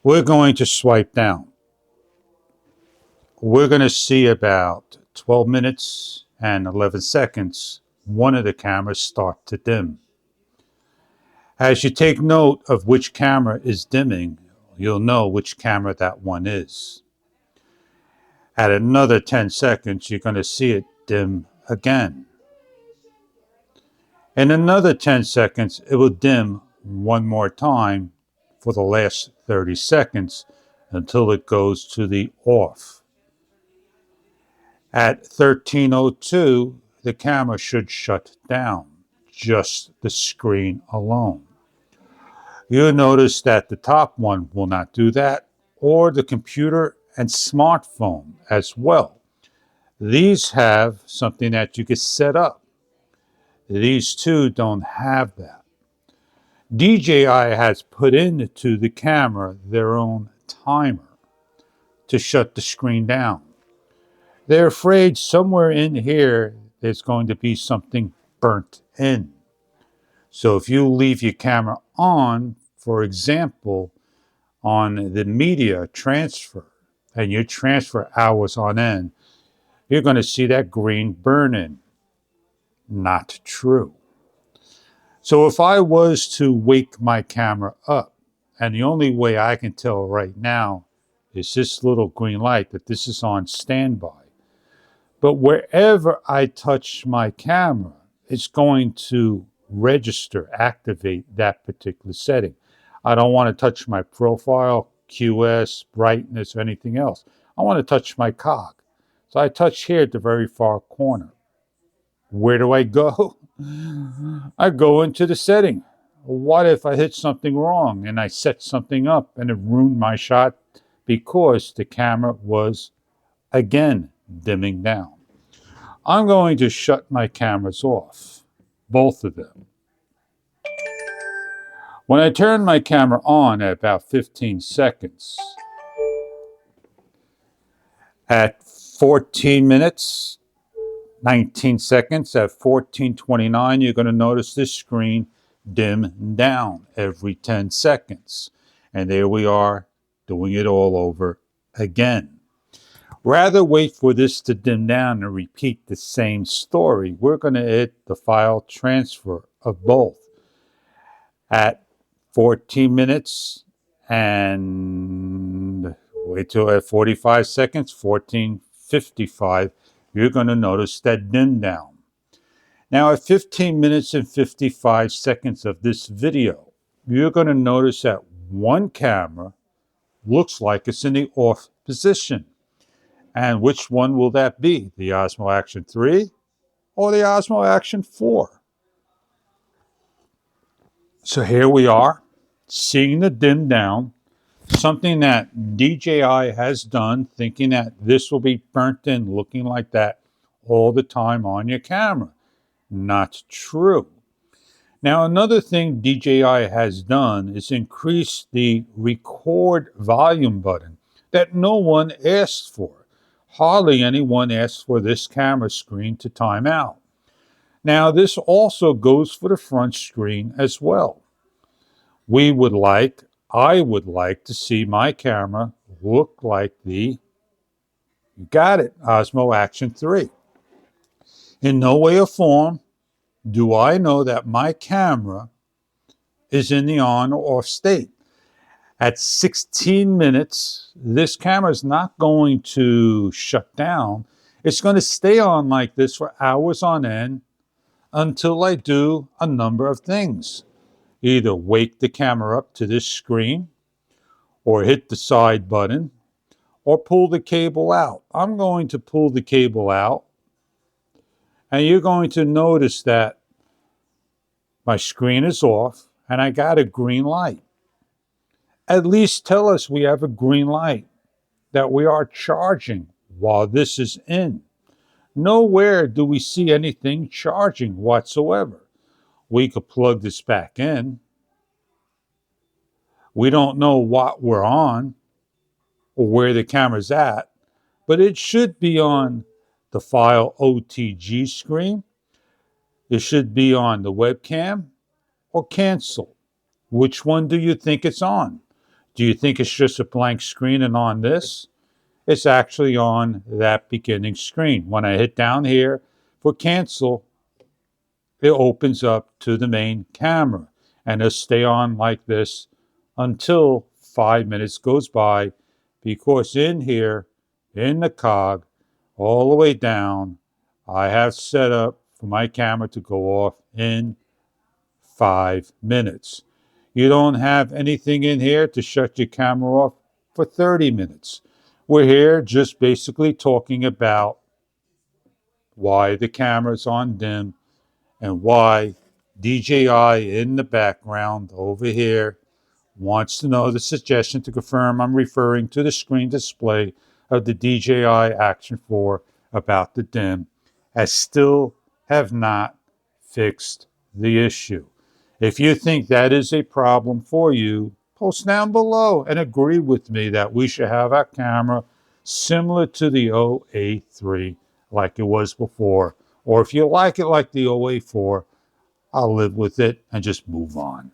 We're going to swipe down. We're going to see about 12 minutes and 11 seconds, one of the cameras start to dim. As you take note of which camera is dimming, you'll know which camera that one is. At another 10 seconds, you're going to see it dim again. In another 10 seconds, it will dim one more time for the last 30 seconds until it goes to the off. At 13:02, the camera should shut down, just the screen alone. You'll notice that the top one will not do that, or the computer and smartphone as well. These have something that you can set up. These two don't have that. DJI has put into the camera their own timer to shut the screen down. They're afraid somewhere in here there's going to be something burnt in. So if you leave your camera on, for example, on the media transfer, and you transfer hours on end, you're going to see that green burn in. Not true. So if I was to wake my camera up, and the only way I can tell right now is this little green light that this is on standby. But wherever I touch my camera, it's going to register, activate that particular setting. I don't want to touch my profile, QS, brightness, or anything else. I want to touch my cog. So I touch here at the very far corner. Where do I go? I go into the setting. What if I hit something wrong and I set something up and it ruined my shot because the camera was, again, dimming down? I'm going to shut my cameras off, both of them. When I turn my camera on at about 15 seconds, at 14 minutes, 19 seconds, at 14:29, you're going to notice this screen dim down every 10 seconds. And there we are doing it all over again. Rather wait for this to dim down and repeat the same story, we're going to hit the file transfer of both. At 14 minutes and wait till at 45 seconds, 14:55, you're going to notice that dim down. Now at 15 minutes and 55 seconds of this video, you're going to notice that one camera looks like it's in the off position. And which one will that be? The Osmo Action 3 or the Osmo Action 4? So here we are, seeing the dim down, something that DJI has done, thinking that this will be burnt in, looking like that all the time on your camera. Not true. Now, another thing DJI has done is increase the record volume button that no one asked for. Hardly anyone asks for this camera screen to time out. Now, this also goes for the front screen as well. I would like to see my camera look like the, you got it, Osmo Action 3. In no way or form do I know that my camera is in the on or off state. At 16 minutes, this camera is not going to shut down. It's going to stay on like this for hours on end until I do a number of things. Either wake the camera up to this screen, or hit the side button, or pull the cable out. I'm going to pull the cable out, and you're going to notice that my screen is off, and I got a green light. At least tell us we have a green light, that we are charging while this is in. Nowhere do we see anything charging whatsoever. We could plug this back in. We don't know what we're on or where the camera's at, but it should be on the file OTG screen. It should be on the webcam or cancel. Which one do you think it's on? Do you think it's just a blank screen and on this? It's actually on that beginning screen. When I hit down here for cancel, it opens up to the main camera. And it'll stay on like this until 5 minutes goes by, because in here, in the cog, all the way down, I have set up for my camera to go off in 5 minutes. You don't have anything in here to shut your camera off for 30 minutes. We're here just basically talking about why the camera's on dim and why DJI in the background over here wants to know the suggestion to confirm I'm referring to the screen display of the DJI Action 4 about the dim, as still have not fixed the issue. If you think that is a problem for you, post down below and agree with me that we should have our camera similar to the OA3 like it was before. Or if you like it like the OA4, I'll live with it and just move on.